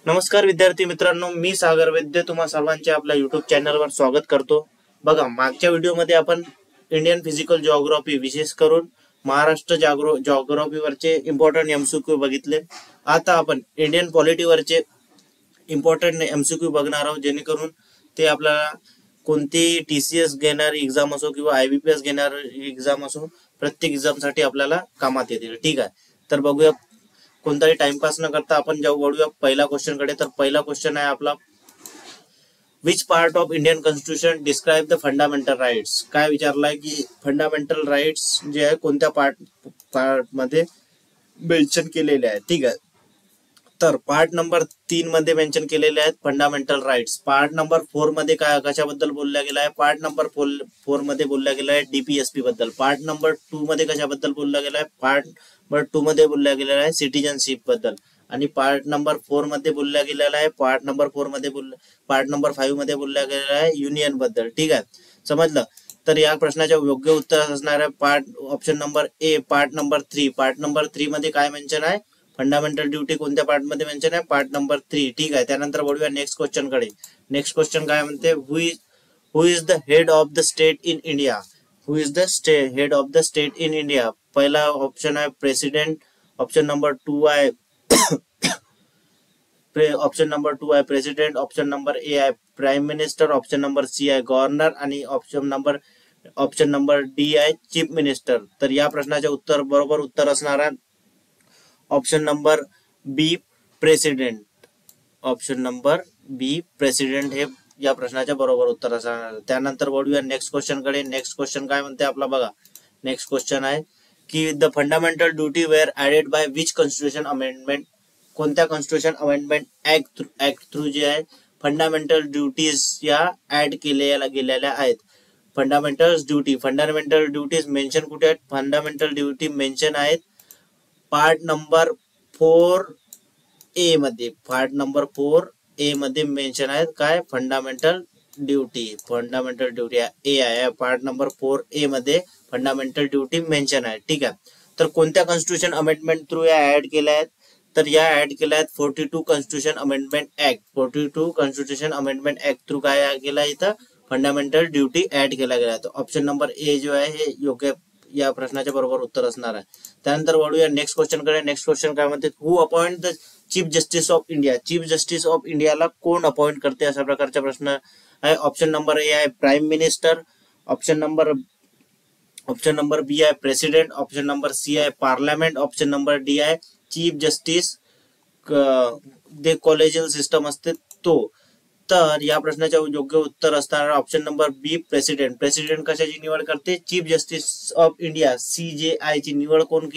नमस्कार विद्यार्थी मित्रांनो, मी सागर वैद्य तुम्हा सर्वांचे आपल्या युट्यूब चॅनलवर स्वागत करतो। बघा, मागच्या व्हिडिओमध्ये आपण इंडियन फिजिकल जिओग्राफी विशेष करून महाराष्ट्र जिओग्राफीवरचे इम्पॉर्टंट एमसीक्यू बघितले। आता आपण इंडियन पॉलिटीवरचे इम्पॉर्टंट एमसीक्यू बघणार आहोत, जेणेकरून ते आपल्याला कोणती टीसीएस घेणारी एक्झाम असो किंवा आयबीपीएस घेणारी एक्झाम असो, प्रत्येक एक्झामसाठी आपल्याला कामात येतील। ठीक आहे, तर बघूया। कोणताही टाइमपास न करता आपण जेव्हा वळूया पहिला क्वेश्चन कडे। तर पहिला क्वेश्चन आहे आपला, which part of Indian constitution describe the fundamental rights. काय विचारलाय की फंडामेंटल राइट्स जे आहे कोणत्या पार्ट मध्ये मेन्शन केलेले आहे। ठीक आहे, तर पार्ट नंबर 3 मध्ये मेन्शन केलेले आहेत फंडामेंटल राइट्स। पार्ट नंबर 4 मध्ये काय कशाबद्दल बोलल्या गेला आहे? पार्ट नंबर 4 मध्ये बोलल्या गेला आहे डीपीएसपी बद्दल। पार्ट नंबर 2 मध्ये कशाबद्दल बोलल्या गेला आहे? पार्ट नंबर 2 मध्ये बोलल्या गेलेला आहे सिटीजनशिप बद्दल। आणि पार्ट नंबर 4 मध्ये बोलल्या गेलेला आहे पार्ट नंबर 5 मध्ये बोलल्या गेलेला आहे युनियन बद्दल। ठीक आहे, समजलं? तर या प्रश्नाचे योग्य उत्तर असणार आहे part option number A, part number 3। Part number 3 मध्ये काय मेन्शन आहे? फंडामेंटल ड्युटी कोणत्या पार्ट मध्ये मेन्शन आहे? Part number 3। ठीक आहे, त्यानंतर वळूया नेक्स्ट क्वेश्चन कडे। नेक्स्ट क्वेश्चन काय म्हणते? Who is the head of the state in India? Who is the head of the state in India? पहिला ऑप्शन आहे प्रेसिडेंट, ऑप्शन नंबर 2 आहे प्रेसिडेंट, ऑप्शन नंबर ए आहे prime minister, option number C आहे governor आणि option number D आहे chief minister. तर या प्रश्नाचे बरोबर उत्तर असणार आहे option number B president. Option number B president हे या प्रश्नाचे बरोबर उत्तर असणार। त्यानंतर वळूया नेक्स्ट क्वेश्चन कडे। नेक्स्ट क्वेश्चन काय म्हणते आपला बघा। नेक्स्ट क्वेश्चन आहे की the fundamental duty were added by which constitution amendment? कोणत्या कॉन्स्टिट्यूशन अमेंडमेंट ऍक्ट थ्रू जे आहे फंडामेंटल ड्युटीज या ऍड केलेल्या गेलेल्या आहेत। फंडामेंटल ड्युटीज मेन्शन कुठे आहेत? फंडामेंटल ड्युटी मेन्शन आहेत पार्ट नंबर 4A मध्ये। पार्ट नंबर 4A मध्ये मेन्शन आहेत काय? फंडामेंटल ड्युटी ए आहे पार्ट नंबर 4A मध्ये फंडामेंटल ड्युटी मेन्शन आहे। ठीक आहे, तर कोणत्या कॉन्स्टिट्यूशन अमेंडमेंट थ्रू या ऍड केल्या आहेत? तर या ऍड केल्या आहेत 42 constitution amendment act. 42 constitution amendment act through काय केला इथं? फंडामेंटल ड्युटी ऍड केल्या गेल्या। तर ऑप्शन नंबर ए जो आहे हे योग्य या प्रश्नाचे बरोबर उत्तर असणार आहे। त्यानंतर वळूया नेक्स्ट क्वेश्चन कडे। नेक्स्ट क्वेश्चन काय म्हणते? Who appoint the chief justice of India? Chief justice of इंडियाला कोण अपॉइंट करते? अशा प्रकारचा प्रश्न आहे। ऑप्शन नंबर ए आहे prime minister, option number B आहे प्रेसिडेंट, ऑप्शन नंबर सी आहे पार्लमेंट, ऑप्शन नंबर डी आहे चीफ जस्टिस जे कॉलेजियल सिस्टम असते तो। तर या प्रश्नाचे योग्य उत्तर असणार option number B president. President कशाची निवड करते? Chief justice of India CJI ची निवड कोण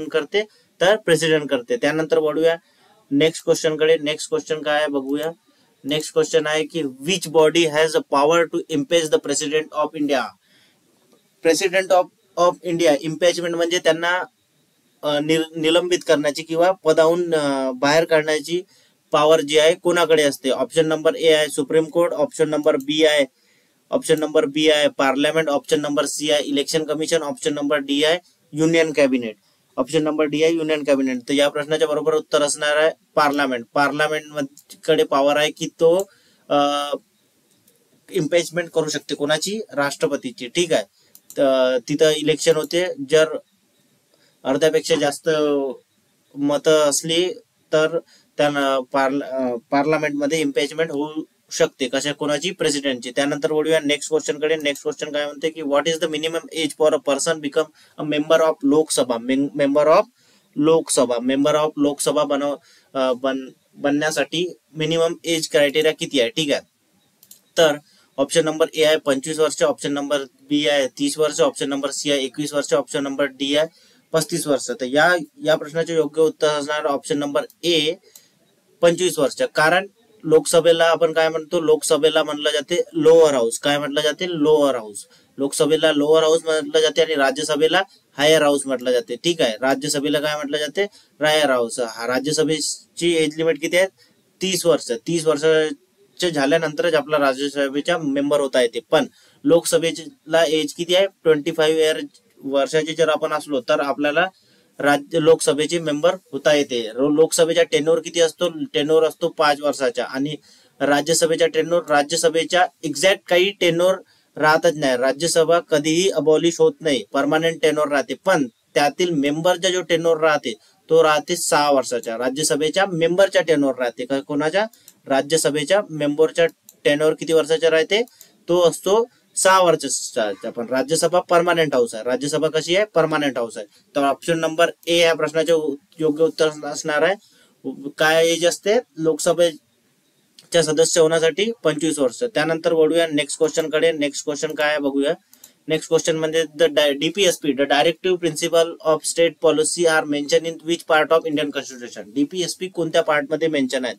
करते? तर प्रेसिडेंट करते। त्यानंतर वळूया नेक्स्ट क्वेश्चन कडे। नेक्स्ट क्वेश्चन काय आहे बघूया। नेक्स्ट क्वेश्चन आहे की which body has a power to impeach the president of India? President of India impeachment म्हणजे त्यांना निलंबित करण्याची किंवा पदावून बाहेर काढण्याची पॉवर जी आहे कोणाकडे असते? ऑप्शन नंबर ए आहे supreme court, option number B आहे पार्लमेंट, ऑप्शन नंबर सी आहे election commission, option number D आहे युनियन कॅबिनेट। तर या प्रश्नाचे बरोबर उत्तर असणार आहे पार्लमेंट। पार्लमेंट कडे पॉवर आहे की तो इम्पेचमेंट करू शकते कोणाची? राष्ट्रपतीची। ठीक आहे, तिथं इलेक्शन होते, जर अर्ध्यापेक्षा जास्त मतं असली तर त्यांना पार्लमेंटमध्ये इम्पेचमेंट होऊ शकते कोणाची? प्रेसिडेंटची। त्यानंतर वळूया नेक्स्ट क्वेश्चन कडे। नेक्स्ट क्वेश्चन काय म्हणते की what is the minimum age for a person become a member of Lok Sabha? Member of Lok Sabha बनण्यासाठी मिनिमम एज क्रायटेरिया किती आहे? ठीक आहे, तर ऑप्शन नंबर ए आहे 25 वर्ष, ऑप्शन नंबर बी आहे 30 वर्ष, ऑप्शन नंबर सी आहे 21 वर्ष, ऑप्शन नंबर डी आहे 35 वर्ष। तर या प्रश्नाचे योग्य उत्तर असणार ऑप्शन नंबर ए 25 वर्ष। कारण लोकसभेला आपण काय म्हणतो? लोकसभेला म्हटलं जाते लोअर हाऊस। काय म्हटलं जाते? Lower house. लोकसभेला लोअर हाऊस म्हटलं जाते आणि राज्यसभेला हायर हाऊस म्हटलं जाते। ठीक आहे, राज्यसभेला काय म्हटलं जाते? Higher house. राज्यसभेची एज लिमिट किती आहे? 30 वर्ष। 30 वर्षाचे झाल्यानंतरच आपला राज्यसभेचा मेंबर होता येते। पण लोकसभेला एज किती आहे? 25 वर्षाचे जर आपण असलो तर आपल्याला राज्य लोकसभेचे मेंबर होता येते. लोकसभेचा टेन्योर किती असतो? टेन्योर असतो 5 वर्षाचा. आणि राज्यसभेचा टेन्योर, राज्यसभेच्या एक्झॅक्ट काही टेन्योर राहतच नाही. राज्यसभा कधीही अबॉलिश होत नाही, परमानंट टेन्योर राहते. पण त्यातील मेंबरचा जो टेन्योर राहते तो राहते 6 वर्षाचा. राज्यसभेच्या मेंबरच्या टेन्योर राहते. कोणाच्या? राज्यसभेच्या मेंबरच्या टेन्योर किती वर्षाचा राहते? तो असतो 6 वर्षाचा. पण राज्यसभा परमानंट हाऊस आहे. राज्यसभा कशी आहे? परमानंट हाऊस आहे. तर ऑप्शन नंबर ए या प्रश्नाचे योग्य उत्तर असणार आहे. काय एज असते लोकसभेच्या सदस्य होण्यासाठी? 25 वर्ष. त्यानंतर वळूया नेक्स्ट क्वेश्चन कडे. नेक्स्ट क्वेश्चन काय आहे बघूया. नेक्स्ट क्वेश्चन म्हणजे DPSP the directive principle of state policy are mention in which part of Indian constitution. DPSP कोणत्या पार्ट मध्ये मेन्शन आहेत?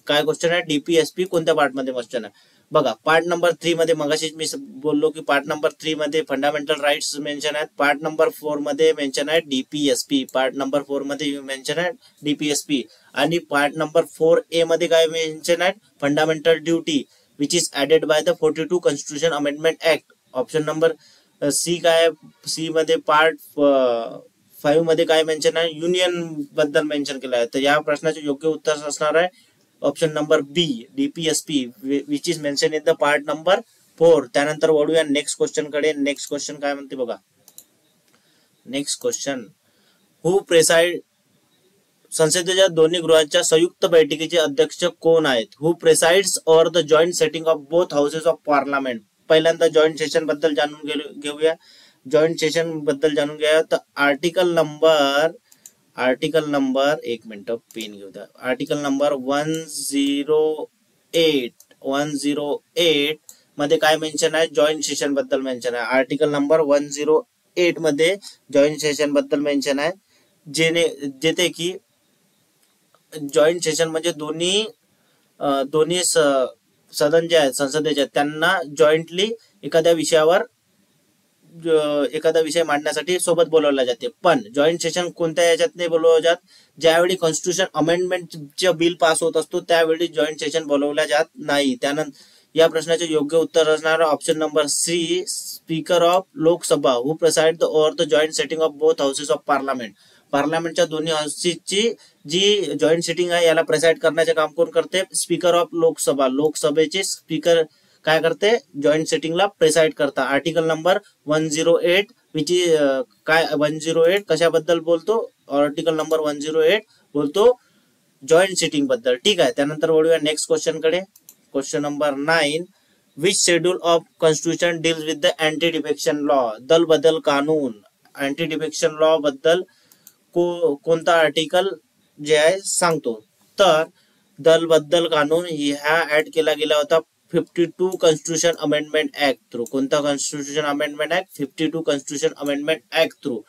काय क्वेश्चन आहे? डीपीएसपी कोणत्या पार्ट मध्ये मेन्शन आहे? बघा, पार्ट नंबर 3 मध्ये मगाशीच मी बोललो की पार्ट नंबर 3 मध्ये फंडामेंटल राईट्स मेन्शन आहेत. पार्ट नंबर 4 मध्ये मेन्शन आहे डीपीएसपी. पार्ट नंबर 4 मध्ये मेन्शन आहे डीपीएसपी. आणि पार्ट नंबर 4A मध्ये काय मेन्शन आहे? Fundamental duty which is added by the 42 constitution amendment act. Option number C काय? सी मध्ये पार्ट 5 मध्ये काय मेन्शन आहे? युनियन बद्दल मेन्शन केलं आहे. तर या प्रश्नाचे योग्य उत्तर असणार आहे option number B, DPSP which is mention in the part number 4. त्यानंतर वळूया नेक्स्ट क्वेश्चन कडे. नेक्स्ट क्वेश्चन काय म्हणते बघा. नेक्स्ट क्वेश्चन, हु प्रेसाइड संसदेच्या दोन्ही गृहांच्या संयुक्त बैठकीचे अध्यक्ष कोण आहेत? Who presides over the joint setting of both houses of parliament. पहिल्यांदा जॉईंट सेशन बद्दल जाणून घेऊया. जॉईंट सेशन बद्दल जाणून घ्या. तर आर्टिकल नंबर एक मिनिट पेन घेऊ द्या. आर्टिकल नंबर 108 मध्ये काय मेन्शन आहे? जॉईंट सेशन बद्दल मेन्शन आहे. आर्टिकल नंबर 108 मध्ये जॉईंट सेशन बद्दल मेन्शन आहे. जेथे की जॉईंट सेशन म्हणजे दोन्ही सदन जे आहेत संसदेचे त्यांना जॉईंटली एखाद्या विषय मांडण्यासाठी सोबत बोलवला जाते. पण जॉईंट सेशन कोणत्या याच्यात नाही बोलवलं जात? ज्यावेळी कॉन्स्टिट्यूशन अमेंडमेंटचं बिल पास होत असतो त्यावेळी जॉईंट सेशन बोलवल्या जात नाही. त्यानंतर या प्रश्नाचे योग्य उत्तर असणार option number C, speaker of Lok Sabha who preside over the joint setting of both houses of parliament. पार्लमेंटच्या दोन्ही हाऊसेसची जी जॉईंट सेटिंग आहे याला प्रेसाइड करण्याचे काम कोण करते? Speaker of Lok Sabha. लोकसभेचे स्पीकर काय करते? जॉईंट सेटिंगला प्रेसाइड करता. आर्टिकल नंबर 108 विच काय 108 कशाबद्दल बोलतो? आर्टिकल नंबर 108 बोलतो जॉईंट सेटिंग बद्दल. ठीक आहे. त्यानंतर वळूया नेक्स्ट क्वेश्चन कडे. Question number 9, which schedule of constitution deals with the anti defection law. दल बदल कानून. अँटी डिफेक्शन लॉ बद्दल कोणता आर्टिकल जे आहे सांगतो? तर दल बदल कानून ह्या ऍड केला गेला होता 52 कॉन्स्टिट्यूशन अमेंडमेंट ऍक्ट थ्रू. कोणता constitution amendment act? 52 constitution amendment act through.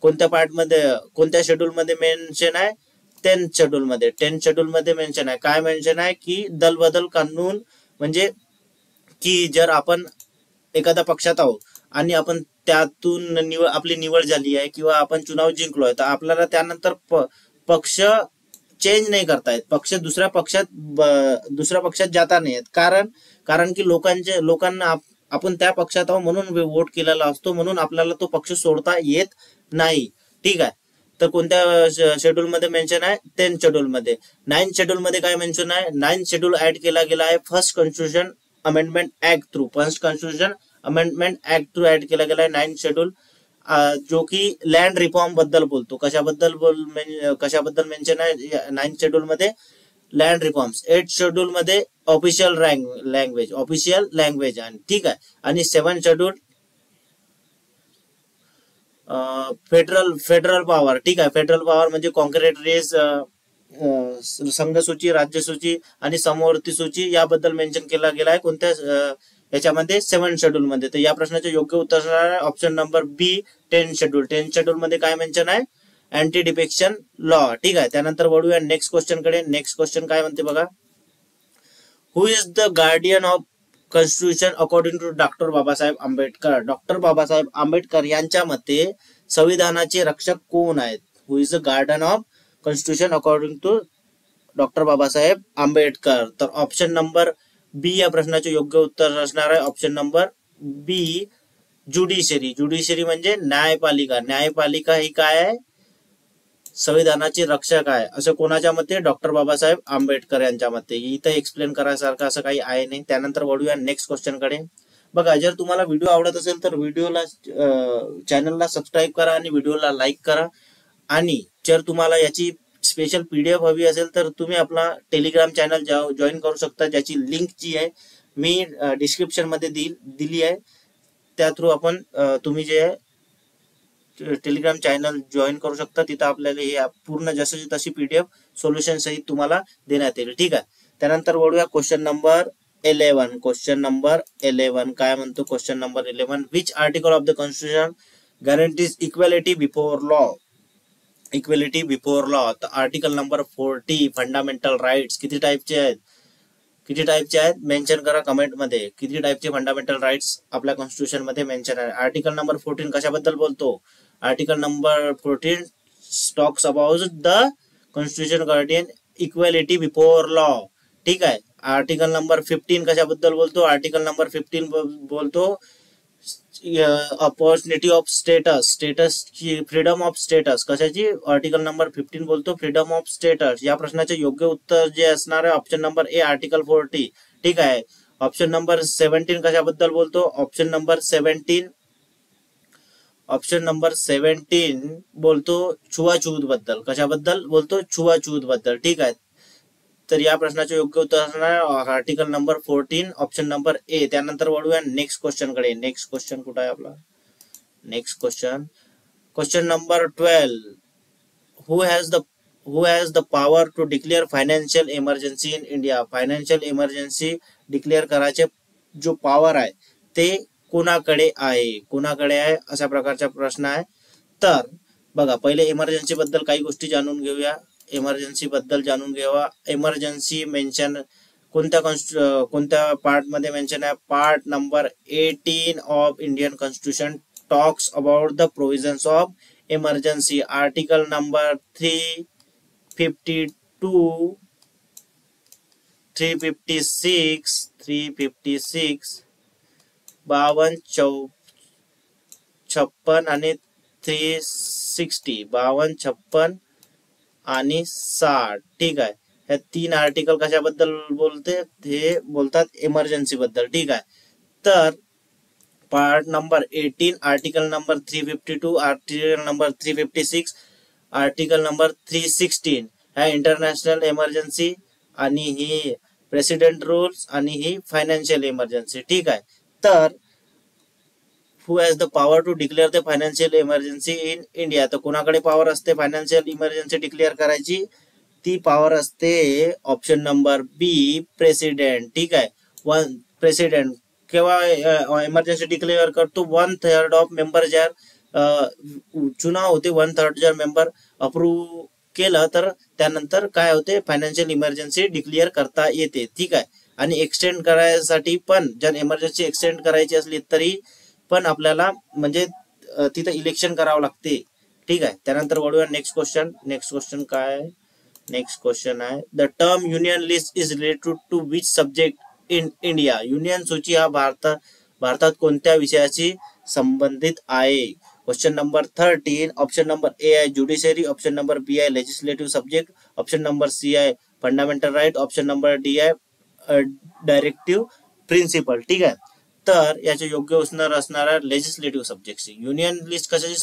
कोणत्या पार्ट मध्ये, कोणत्या शेड्यूल मध्ये मेन्शन आहे? 10th शेड्यूल मध्ये. 10th शेड्यूल मध्ये मेन्शन आहे. काय मेन्शन आहे? की दल बदल कानून म्हणजे की जर आपण एखाद्या पक्षात आहोत आणि आपण त्यातून आपली निवड झाली आहे किंवा आपण चुनाव जिंकलोय तर आपल्याला त्यानंतर पक्ष चेंज नाही करतायत. पक्ष दुसऱ्या पक्षात जाता नाहीत. कारण की लोकांना आपण त्या पक्षात आहोत म्हणून वोट केलेला असतो, म्हणून आपल्याला तो पक्ष सोडता येत नाही. ठीक आहे. तर कोणत्या शेड्यूल मध्ये मेन्शन आहे? 10th शेड्यूल मध्ये. 9th शेड्यूल मध्ये काय मेन्शन आहे? 9th शेड्यूल ऍड केला गेला आहे first constitution amendment act through. First constitution amendment act through add केला गेला आहे 9th शेड्यूल, जो की लँड रिफॉर्म बद्दल बोलतो. कशाबद्दल मेन्शन आहे 9th शेड्यूल मध्ये? Land reforms. 8th शेड्यूल मध्ये ऑफिशियल लँग्वेज. आणि ठीक आहे. आणि 7th शेड्यूल फेडरल पॉवर. ठीक आहे. फेडरल पॉवर म्हणजे कॉन्क्रीट रेस, संघसूची, राज्यसूची आणि समवर्ती सूची याबद्दल मेन्शन केला गेला आहे. कोणत्या याच्यामध्ये? 7th शेड्यूल मध्ये. तर या प्रश्नाचे योग्य उत्तर असणार आहे option number B, 10th schedule. 10th schedule मध्ये काय मेन्शन आहे? Anti defection law. ठीक आहे. त्यानंतर वळूया नेक्स्ट क्वेश्चन कडे. नेक्स्ट क्वेश्चन काय म्हणते बघा. Who is the guardian of constitution according to doctor Babasaheb Ambedkar. Doctor Babasaheb Ambedkar यांच्या मते संविधानाचे रक्षक कोण आहेत? Who is the guardian of constitution according to doctor Babasaheb Ambedkar. तर ऑप्शन नंबर बी या प्रश्नाचे योग्य उत्तर असणार आहे ऑप्शन नंबर बी, ज्युडिशरी. ज्युडिशरी म्हणजे न्यायपालिका. न्यायपालिका ही काय आहे? संविधानाचे रक्षक आहे असं कोणाच्या मते? डॉक्टर बाबासाहेब आंबेडकर यांच्या मते. इथं एक्सप्लेन करायसारखं असं काही आहे नाही. त्यानंतर वळूया नेक्स्ट क्वेश्चन कडे. बघा, जर तुम्हाला व्हिडिओ आवडत असेल तर व्हिडिओला चॅनलला सबस्क्राईब करा आणि व्हिडिओला लाईक करा. आणि जर तुम्हाला याची स्पेशल पीडीएफ हवी असेल तर तुम्ही आपला टेलिग्राम चॅनल जॉईन करू शकता, ज्याची लिंक जी आहे मी डिस्क्रिप्शन मध्ये दिली आहे. त्या थ्रू आपण तुम्ही जे टेलिग्राम चॅनल जॉईन करू शकता. तिथं आपल्याला हे पूर्ण जशी तशी पीडीएफ सोल्युशन सहित तुम्हाला देण्यात येईल. ठीक आहे. त्यानंतर वळूया क्वेश्चन नंबर 11. क्वेश्चन नंबर 11 काय म्हणतो? Question number 11, which article of the constitution guarantees equality before law? Equality before law. तर आर्टिकल नंबर 40 फंडामेंटल राईट्स किती टाईपचे आहेत? मेन्शन करा कमेंट मध्ये. किती टाईपचे फंडामेंटल राईट्स आपल्या कॉन्स्टिट्यूशन मध्ये मेन्शन आहे? आर्टिकल नंबर 14 कशाबद्दल बोलतो? Article number 14 talks about the constitution guardian equality before law. ठीक आहे. आर्टिकल नंबर 15 कशाबद्दल बोलतो? आर्टिकल नंबर 15 बोलतो अपॉर्च्युनिटी ऑफ स्टेटसची, फ्रीडम ऑफ स्टेटस. कशाची? आर्टिकल नंबर 15 बोलतो फ्रीडम ऑफ स्टेटस. या प्रश्नाचे योग्य उत्तर जे असणार आहे ऑप्शन नंबर ए आर्टिकल 40. ठीक आहे. ऑप्शन नंबर 17 कशाबद्दल बोलतो? ऑप्शन नंबर 17 बोलतो छुआछूत बद्दल. कशाबद्दल बोलतो? छुआछूत बद्दल. ठीक आहे. तर या प्रश्नाचे योग्य उत्तर असणार article number 14 option number A. त्यानंतर वळूया नेक्स्ट क्वेश्चन कडे. नेक्स्ट क्वेश्चन कुठे आहे आपला? Next question number 12, who has the power to declare financial emergency in India? Financial emergency declare करायचे जो पॉवर आहे ते कोणाकडे आहे? अशा प्रकारचा प्रश्न आहे. तर बघा, पहिले इमर्जन्सी बद्दल काही गोष्टी जाणून घेऊया. इमर्जन्सी मेन्शन कोणत्या पार्ट मध्ये मेन्शन आहे? Part number 18 of Indian constitution talks about the provisions of emergency. Article number 352, 356, 52, 56 आणि 360, 52, 56 आणि 60. ठीक आहे. हे 3 आर्टिकल कशाबद्दल बोलते? हे बोलतात इमर्जन्सी बद्दल. ठीक आहे. तर part number 18 article number 352, article number 356, article number 316 है इंटरनॅशनल इमर्जन्सी आणि ही प्रेसिडेंट रूल्स आणि ही फायनान्शियल इमर्जन्सी. ठीक आहे. तर who has the power to declare the financial emergency in India? तर कोणाकडे पॉवर असते फायनान्शियल इमर्जन्सी डिक्लेअर करायची? ती पॉवर असते ऑप्शन नंबर बी प्रेसिडेंट. ठीक आहे. प्रेसिडेंट केव्हा इमर्जन्सी डिक्लेअर करतो? 1/3 ऑफ मेंबर जर चुनाव होते, 1/3 जर मेंबर अप्रूव्ह केलं तर त्यानंतर काय होते? फायनान्शियल इमर्जन्सी डिक्लेअर करता येते. ठीक आहे. आणि एक्सटेंड करायसाठी पण जर इमर्जन्सी एक्सटेंड करायची असली तरी पण आपल्याला म्हणजे तिथं इलेक्शन करावं लागते. ठीक आहे. त्यानंतर वळूया नेक्स्ट क्वेश्चन काय? नेक्स्ट क्वेश्चन आहे the term union list is related to which subject in India? Union सूची हा भारतात कोणत्या विषयाशी संबंधित आहे? Question number 13 option number A आहे ज्युडिशरी, ऑप्शन नंबर बी आहे legislative subject, option number C आहे fundamental right, option number D आहे डायरेक्टिव्ह प्रिन्सिपल. ठीक आहे. तर याचे योग्य उत्तर असणार आहे लेजिस्लेटिव्ह सब्जेक्टशी. युनियन लिस्ट कशाशी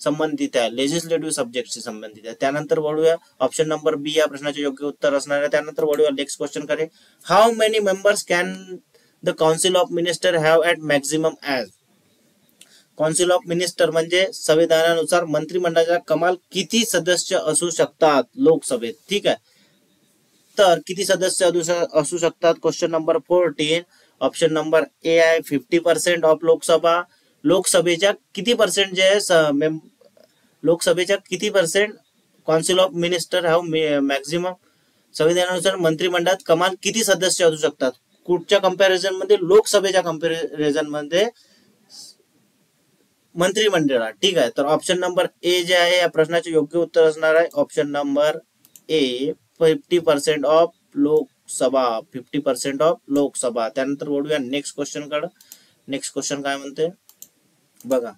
संबंधित आहे? लेजिस्लेटिव्ह सब्जेक्टशी संबंधित आहे. त्यानंतर वळूया ऑप्शन नंबर बी या प्रश्नाचे योग्य उत्तर असणार आहे. त्यानंतर वळूया नेक्स्ट क्वेश्चन कडे. How many members can the council of minister have at maximum as? Council of minister म्हणजे संविधानानुसार मंत्रिमंडळाच्या कमाल किती सदस्य असू शकतात लोकसभेत? ठीक आहे. तर किती सदस्य असू शकतात? Question number 14 option number A आहे 50% ऑफ लोकसभा. लोकसभेच्या किती पर्सेंट जे आहे लोकसभेच्या किती percent council of minister have maximum? संविधानानुसार मंत्रिमंडळात कमाल किती सदस्य असू शकतात? कुठच्या कंपॅरिझन मध्ये? लोकसभेच्या कंपॅरिझन मध्ये मंत्रिमंडळात. ठीक आहे. तर ऑप्शन नंबर ए जे आहे या प्रश्नाचे योग्य उत्तर असणार आहे option number A 50% of Lok Sabha. 50% of Lok Sabha. त्यानंतर वळूया नेक्स्ट क्वेश्चन कडे. नेक्स्ट क्वेश्चन काय म्हणते बघा.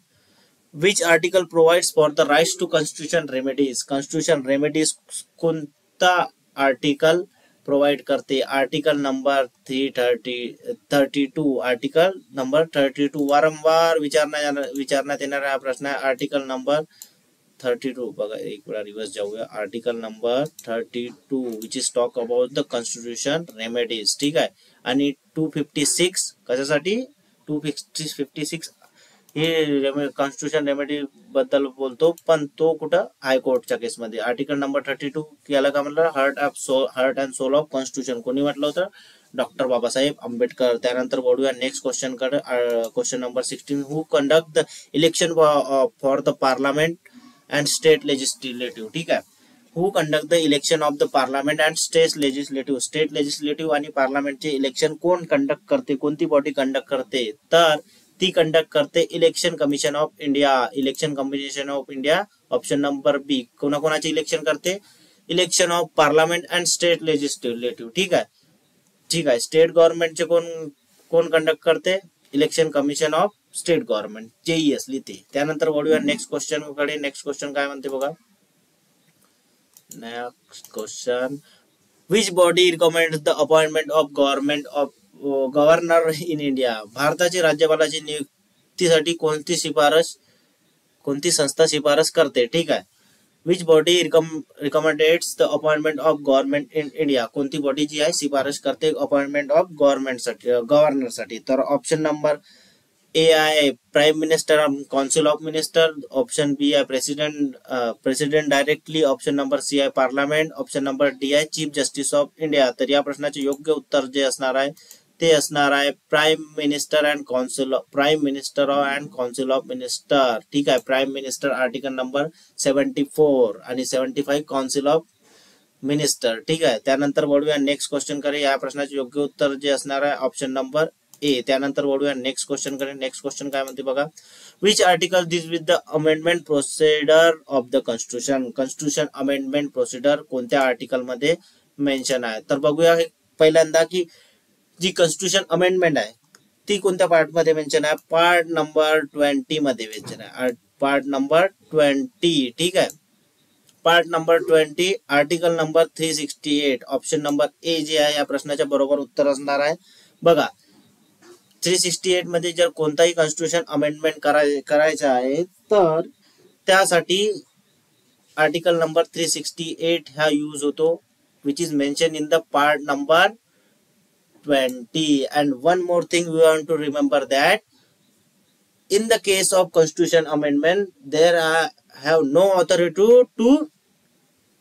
Which article provides for the rights to constitution remedies. Constitution remedies कोणता आर्टिकल प्रोव्हाइड करते? Article number 332. आर्टिकल नंबर 32 वारंवार विचारण्यात येणारा हा प्रश्न आहे. आर्टिकल नंबर 32 बघा, एक वेळा रिवर्स जाऊया. Article number 32 which is talk about the constitution remedies. ठीक आहे. आणि 256 कशासाठी? 256 हे कॉन्स्टिट्यूशन रेमेडी बद्दल बोलतो, पण तो कुठं? हायकोर्टच्या केसमध्ये. आर्टिकल नंबर 32 याला काय म्हणलं? Heart and soul of constitution. कोणी म्हटलं होतं? डॉक्टर बाबासाहेब आंबेडकर. त्यानंतर बोलूया नेक्स्ट क्वेश्चन कडे. Question number 16. Who conduct the election for the parliament and state legislative. ठीक आहे. Who conduct the election of the parliament and state legislative. State legislative आणि पार्लमेंटचे इलेक्शन कोण कंडक्ट करते? कोणती बॉडी कंडक्ट करते? तर ती कंडक्ट करते election commission of India. Election commission of India. Option number B. कोणाकोणाचे इलेक्शन करते? Election of parliament and state legislative. ठीक आहे. ठीक आहे. स्टेट गव्हर्नमेंटचे कोण कंडक्ट करते? Election commission of state government. जेई असली ते. त्यानंतर वळूया नेक्स्ट क्वेश्चन कडे. नेक्स्ट क्वेश्चन काय म्हणते बघा. Next question. Which body recommends the appointment of governor in India. भारताचे राज्यपालाची नियुक्तीसाठी कोणती संस्था शिफारस करते? ठीक आहे. Which body recommends the appointment of government in India. कोणती बॉडी जी आहे शिफारस करते अपॉइंटमेंट ऑफ गव्हर्नरसाठी? तर ऑप्शन नंबर ए आहे prime minister and council of minister. Option B आहे president directly. Option number C आहे पार्लमेंट. ऑप्शन नंबर डी आहे चीफ जस्टिस ऑफ इंडिया. तर या प्रश्नाचे योग्य उत्तर जे असणार आहे ते असणार आहे prime minister and council of minister. ठीक आहे. प्राईम मिनिस्टर आर्टिकल नंबर 74 आणि 75 काउन्सिल ऑफ मिनिस्टर. ठीक आहे. त्यानंतर वळूया नेक्स्ट क्वेश्चन कडे. या प्रश्नाचे योग्य उत्तर जे असणार आहे ऑप्शन नंबर ए. त्यानंतर वळूया नेक्स्ट क्वेश्चन कडे. नेक्स्ट क्वेश्चन काय म्हणते बघा. Which article this with the amendment procedure of the constitution. Constitution amendment procedure कोणत्या आर्टिकल मध्ये मेन्शन आहे? तर बघूया पहिल्यांदा की जी कॉन्स्टिट्यूशन अमेंडमेंट आहे ती कोणत्या पार्ट मध्ये मेन्शन आहे? पार्ट नंबर 20 मध्ये मेन्शन आहे. Part number 20. ठीक आहे. Part number 20 article number 368. Option number ए जे आहे या प्रश्नाच्या बरोबर उत्तर असणार आहे. बघा 368 मध्ये जर कोणताही कॉन्स्टिट्यूशन अमेंडमेंट करायचं आहे तर त्यासाठी आर्टिकल नंबर 368 हा यूज होतो, which is mention in the part number 20. And one more thing we want to remember that in the case of constitution amendment there have no authority to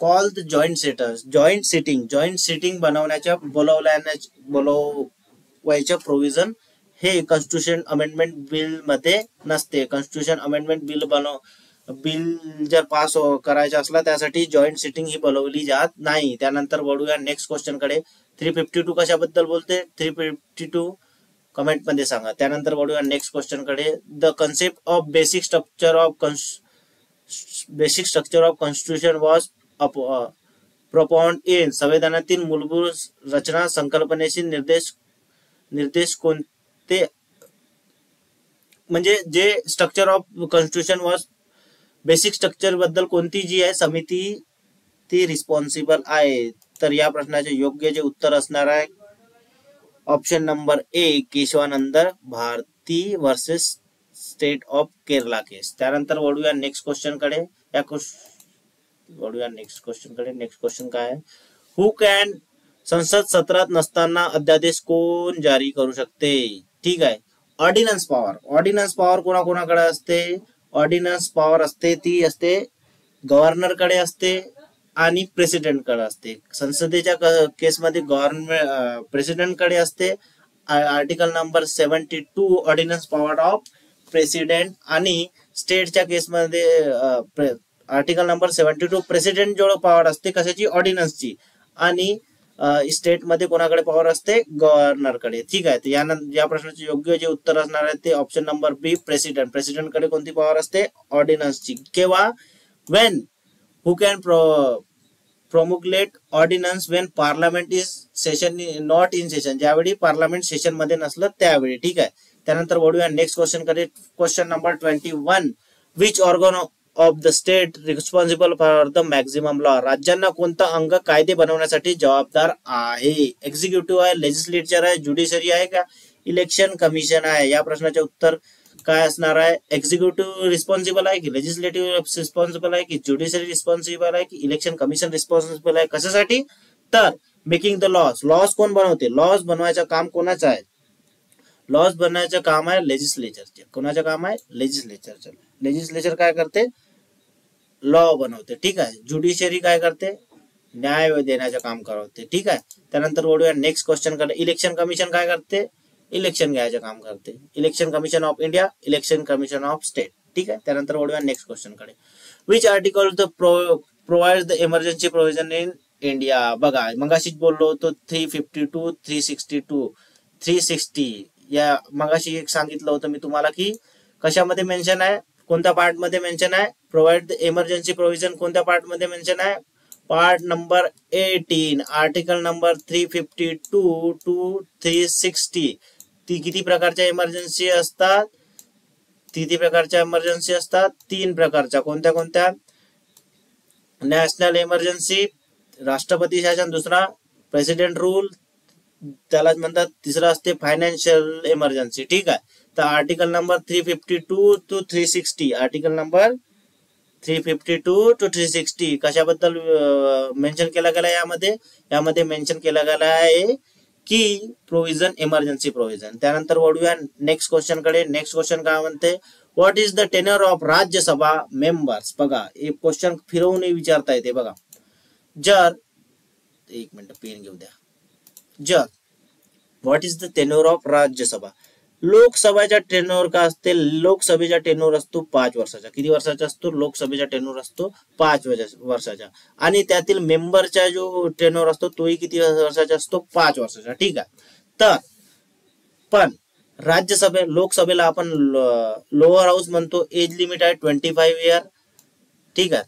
call the joint sitting बोलवायच्या provision हे constitution amendment bill मध्ये नसते. Constitution amendment bill जर pass करायचा असला त्यासाठी joint sitting ही बोलवली जात नाही. त्यानंतर वळूया नेक्स्ट क्वेश्चन कडे. 352 कशाबद्दल बोलते? 352 कमेंट मध्ये सांगा. त्यानंतर वळूया नेक्स्ट क्वेश्चन कडे. The concept of basic structure of constitution was प्रोपाउंड in. संविधानातील मूलभूत रचना संकल्पनेशी निर्देश कोणते? म्हणजे जे structure of constitution was basic structure बद्दल कोणती जी आहे समिती ती रिस्पॉन्सिबल आहे? तर या प्रश्नाचे योग्य जे उत्तर असणार आहे option number A Keshavananda Bharati versus state of Kerala case. त्यानंतर वळूया नेक्स्ट क्वेश्चन कडे. नेक्स्ट क्वेश्चन काय आहे? Who can. संसद सत्रात नसताना अध्यादेश कोण जारी करू शकते? ठीक आहे. ऑर्डिनन्स पॉवर कोणाकोणाकडे असते? ऑर्डिनन्स पॉवर असते ती असते गव्हर्नर कडे असते आणि प्रेसिडेंट कडे असते. संसदेच्या केसमध्ये प्रेसिडेंट कडे असते. Article number 72 ordnance power of president. आणि स्टेटच्या केसमध्ये आर्टिकल नंबर 72 प्रेसिडेंट जेवढं पॉवर असते कशाची? ऑर्डिनन्सची. आणि स्टेट मध्ये कोणाकडे पॉवर असते? गव्हर्नर कडे. ठीक आहे. या प्रश्नाचे योग्य जे उत्तर असणार आहे ते ऑप्शन नंबर बी प्रेसिडेंट कडे कोणती पॉवर असते? ऑर्डिनन्सची. केव्हा? When who can promulgate ordinance when parliament is session not in session. ज्यावेळी पार्लमेंट सेशन मध्ये नसलं त्यावेळी. ठीक आहे. त्यानंतर वळूया नेक्स्ट क्वेश्चन कडे. Question number 21. Which organ of the state responsible for the maximum law, राज्यांना कोणता अंग कायदे बनवण्यासाठी जबाबदार आहे? एक्झिक्युटिव्ह आहे, लेजिस्लेचर आहे, ज्युडिशरी आहे का इलेक्शन कमिशन आहे? या प्रश्नाचे उत्तर काय असणार आहे? एक्झिक्युटिव्ह रिस्पॉन्सिबल आहे की लेजिस्लेटिव्ह रिस्पॉन्सिबल आहे की ज्युडिशरी रिस्पॉन्सिबल आहे की इलेक्शन कमिशन रिस्पॉन्सिबल आहे? कशासाठी? तर मेकिंग द लॉज, लॉज कोण बनवते? लॉज बनवायचं काम कोणाचं आहे? लॉज बनवायचं काम आहे लेजिस्लेचरचे. कोणाचं काम आहे? लेजिस्लेचरचं. लेजिस्लेचर काय करते? लॉ बनवते. ठीक आहे. ज्युडिशरी काय करते? न्याय देण्याचं काम करवते. ठीक आहे. त्यानंतर वळूया नेक्स्ट क्वेश्चन कडे. इलेक्शन कमिशन काय करते? इलेक्शन घ्यायचं काम करते. Election commission of India, election commission of state. ठीक आहे. त्यानंतर वळूया नेक्स्ट क्वेश्चन कडे. Which article the provide the emergency provision in India? बघा मगाशीच बोललो होतो 352, 362, 360. या मगाशी एक सांगितलं होतं मी तुम्हाला की कशामध्ये मेन्शन आहे, कोणत्या पार्ट मध्ये मेन्शन आहे. प्रोव्हाइड द इमर्जन्सी प्रोव्हिजन कोणत्या पार्ट मध्ये मेन्शन आहे? Part number 18, article number 352 to 360. ती किती प्रकारच्या इमर्जन्सी असतात? किती प्रकारच्या इमर्जन्सी असतात? 3 प्रकारच्या. कोणत्या कोणत्या? नॅशनल इमर्जन्सी, राष्ट्रपती शासन, दुसरा प्रेसिडेंट रूल, त्याला म्हणतात, तिसरा असते फायनान्शियल इमर्जन्सी. ठीक आहे. तर article number 352 to 360, article number 352 to 360 कशाबद्दल मेन्शन केला गेला? यामध्ये मेन्शन केला गेला आहे की प्रोव्हिजन, इमर्जन्सी प्रोव्हिजन. त्यानंतर वळूया नेक्स्ट क्वेश्चन कडे. नेक्स्ट क्वेश्चन काय म्हणते? What is the tenure of Rajya Sabha members? बघा एक क्वेश्चन फिरवून विचारता येते. बघा जर, एक मिनिट पेन घेऊ द्या. जर what is the tenure of Rajya Sabha, लोकसभेचा टेन्युअर का असते? लोकसभेचा टेन्युअर असतो 5 वर्षाचा. किती वर्षाचा असतो? लोकसभेचा टेन्युअर असतो 5 वर्षाचा. आणि त्यातील मेंबरचा जो टेन्युअर असतो तोही किती वर्षाचा असतो? 5 वर्षाचा. ठीक आहे. तर पण लोकसभेला आपण लोअर हाऊस म्हणतो, एज लिमिट आहे 25 इयर. ठीक आहे.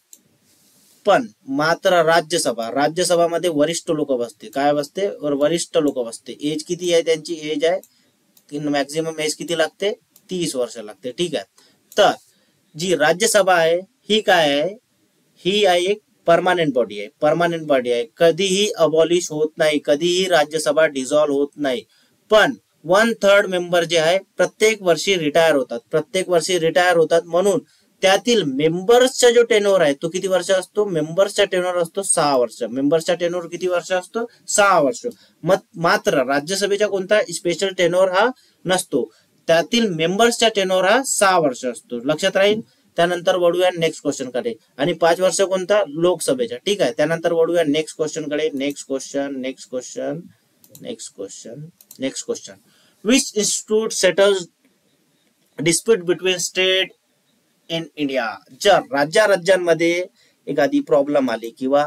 पण मात्र राज्यसभामध्ये वरिष्ठ लोक बसते. काय बसते? वरिष्ठ लोक बसते. एज किती आहे त्यांची? एज आहे मॅक्झिमम एज किती लागते? 30 वर्ष लागते. ठीक आहे. तर जी राज्यसभा आहे ही काय आहे? ही आहे एक परमानंट बॉडी आहे. परमानंट बॉडी आहे. कधीही अबॉलिश होत नाही, कधीही राज्यसभा डिझॉल्व्ह होत नाही. पण 1/3 मेंबर जे आहे प्रत्येक वर्षी रिटायर होतात. म्हणून त्यातील मेंबर्सचा जो टेन्युअर आहे तो किती वर्ष असतो? मेंबर्सचा टेन्युअर असतो 6 वर्ष. मेंबर्सचा टेन्युअर किती वर्ष असतो? 6 वर्ष. मात्र राज्यसभेचा कोणता स्पेशल टेन्युअर हा नसतो. त्यातील मेंबर्सचा टेन्युअर हा 6 वर्ष असतो. लक्षात राहील. त्यानंतर वळूया नेक्स्ट क्वेश्चन कडे. आणि 5 वर्ष कोणता? लोकसभेचा. ठीक आहे. त्यानंतर वळूया नेक्स्ट क्वेश्चन कडे. Next question. Which institute settles dispute between state in India? जर राज्यांमध्ये एखादी प्रॉब्लेम आली किंवा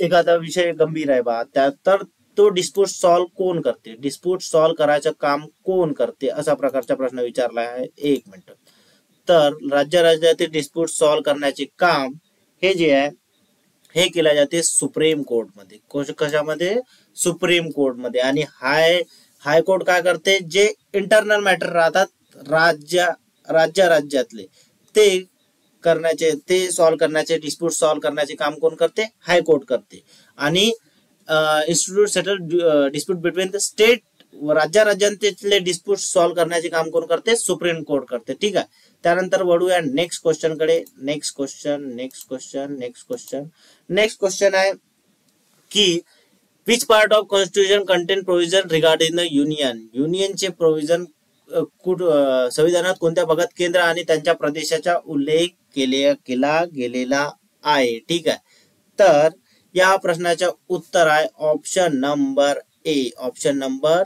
एखादा विषय गंभीर आहे बा, तर तो डिस्प्यूट सॉल्व्ह कोण करते? डिस्प्यूट सॉल्व्ह करायचं काम कोण करते? असा प्रकारचा प्रश्न विचारला आहे. एक मिनिट. तर राज्यातील डिस्प्यूट सॉल्व्ह करण्याचे काम हे जे आहे हे केले जाते सुप्रीम कोर्टमध्ये. कशामध्ये? सुप्रीम कोर्टमध्ये. आणि हायकोर्ट काय करते? जे इंटरनल मॅटर राहतात राज्यातले ते सॉल्व्ह करण्याचे, डिस्प्यूट सॉल्व्ह करण्याचे काम कोण करते? हायकोर्ट करते. आणि institute settle dispute between the state, राज्यातले डिस्प्यूट सॉल्व्ह करण्याचे काम कोण करते? सुप्रीम कोर्ट करते. ठीक आहे. त्यानंतर वळूया नेक्स्ट क्वेश्चन कडे. नेक्स्ट क्वेश्चन आहे की which part of constitution content provision regarding the युनियनचे प्रोव्हिजन संविधानात कोणत्या भागात केंद्र आणि त्यांच्या प्रदेशाचा उल्लेख केला गेलेला आहे? ठीक आहे. तर या प्रश्नाचे उत्तर आहे ऑप्शन नंबर ए. ऑप्शन नंबर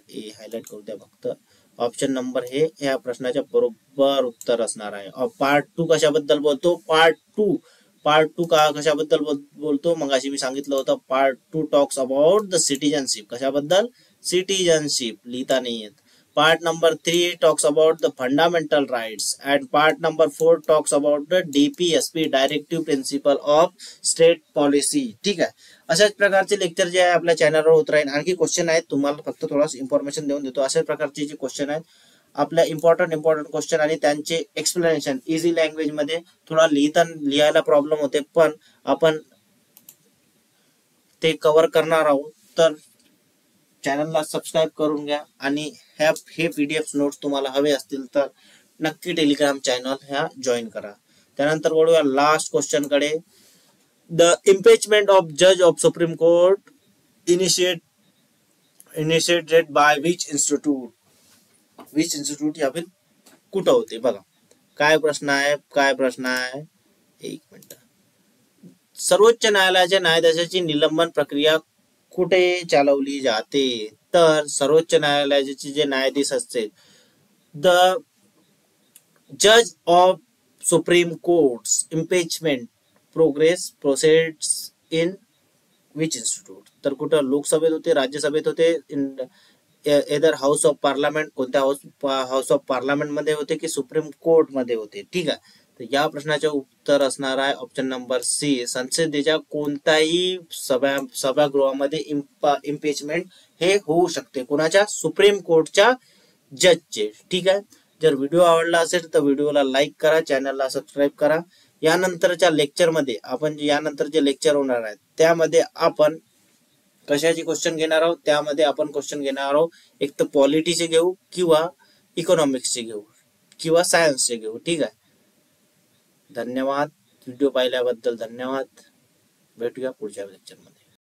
ए हायलाइट करू द्या फक्त. ऑप्शन नंबर हे या प्रश्नाच्या बरोबर उत्तर असणार आहे. पार्ट 2 कशाबद्दल बोलतो? पार्ट टू कशाबद्दल बोलतो? मग अशी मी सांगितलं होतं. Part 2 talks about the citizenship. कशाबद्दल? सिटीजनशिप. लिहिता नाही येत. Part number 3 talks about the fundamental rights and part number 4 talks about the DPSP, directive principle of state policy. ठीक आहे. अशाच प्रकारचे लेक्चर जे आहे आपल्या चॅनलवर होत राहील. आणखी क्वेश्चन आहेत, तुम्हाला फक्त थोडासा इन्फॉर्मेशन देऊन देतो. अशाच प्रकारचे जे क्वेश्चन आहेत आपल्या इम्पॉर्टंट क्वेश्चन आणि त्यांचे एक्सप्लेनेशन इझी लँग्वेज मध्ये थोडा लिहायला प्रॉब्लेम होते, पण आपण ते कव्हर करणार आहोत. तर चॅनलला सबस्क्राईब करून घ्या आणि हे पीडीएफ नोट्स तुम्हाला हवे असतील तर नक्की टेलिग्राम चॅनल ह्या जॉईन करा. त्यानंतर वळूया लास्ट क्वेश्चन कडे. द इम्पीचमेंट ऑफ जज of supreme court initiated by which institute या फिर कुठं होते? बघा काय प्रश्न आहे. एक मिनिट. सर्वोच्च न्यायालयाच्या न्यायाधीशाची निलंबन प्रक्रिया कुठे चालवली जाते? तर सर्वोच्च न्यायालयाचे जे न्यायाधीश असते, द जज of supreme courts impeachment proceeds in which institute? तर कुठं लोकसभेत होते, राज्यसभेत होते, एदर हाऊस ऑफ पार्लमेंट, कोणत्या हाऊस ऑफ पार्लमेंट मध्ये होते की सुप्रीम कोर्ट मध्ये होते? ठीक आहे. तर या प्रश्नाचे उत्तर असणार आहे ऑप्शन नंबर सी, संसदेच्या कोणत्याही सभागृहामध्ये इम्पीचमेंट हे होऊ शकते. कोणाच्या? सुप्रीम कोर्टच्या जजचे. ठीक आहे. जर व्हिडिओ आवडला असेल तर व्हिडिओला लाईक करा, चॅनलला सबस्क्राईब करा. यानंतरच्या लेक्चरमध्ये आपण यानंतर जे लेक्चर होणार आहे त्यामध्ये आपण कशाची क्वेश्चन घेणार आहोत? त्यामध्ये आपण क्वेश्चन घेणार आहोत एक तर पॉलिटीचे घेऊ किंवा इकॉनॉमिक्सचे घेऊ किंवा सायन्सचे घेऊ. ठीक आहे. धन्यवाद. व्हिडिओ पाहिल्याबद्दल धन्यवाद. भेटूया पुढच्या लेक्चरमध्ये.